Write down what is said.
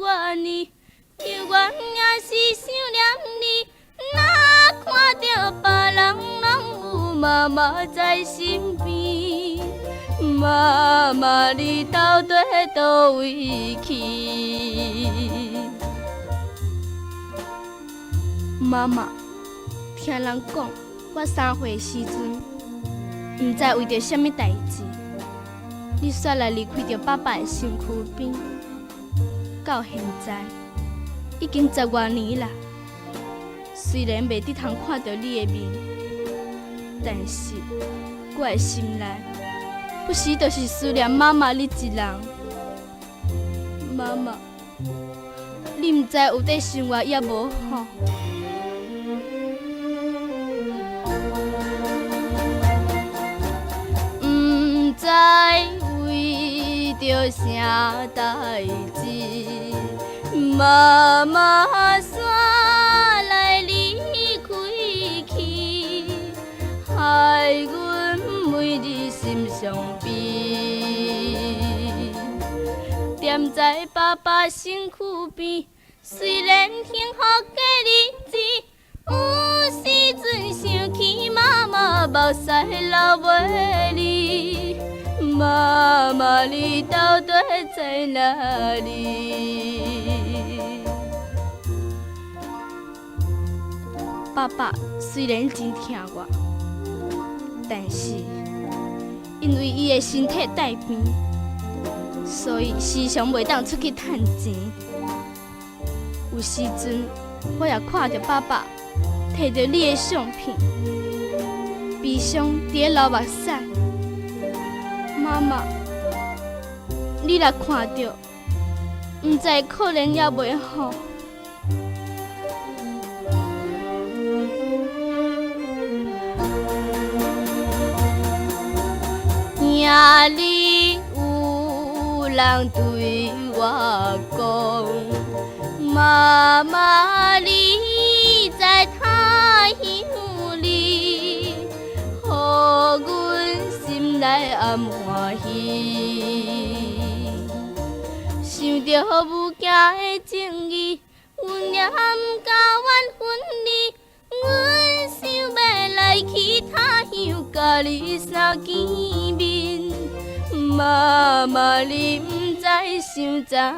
外年，犹原也是想念你。若看到别人拢有妈妈在身边，妈妈你到底倒位去？妈妈，听人讲，我3岁时阵，毋知为着什么代志，你煞来离开着爸爸的身躯边。到现在已经10多年啦，虽然袂得通看到你的面，但是我的心内不时就是思念妈妈你一人。妈妈，你毋知有在生活也无好。毋知为着啥代志，妈妈煞来离开去，害阮每日心伤悲。踮在爸爸身躯边，虽然幸福的日子，有时阵想起妈妈目屎流袂离。妈妈，你到底在哪里？爸爸虽然真疼我，但是因为伊的身体带病，所以时常袂当出去趁钱。有时阵我也看着爸爸摕着你的相片，悲伤伫流目屎。妈妈，你若看到，毋知可能也袂好。夜里有人对我讲，妈妈你在他乡里，予阮心内暗欢喜。想着母子的情谊，阮也毋甘愿分离。阮想要来去他乡，甲你相见面。妈妈，你毋知想怎样？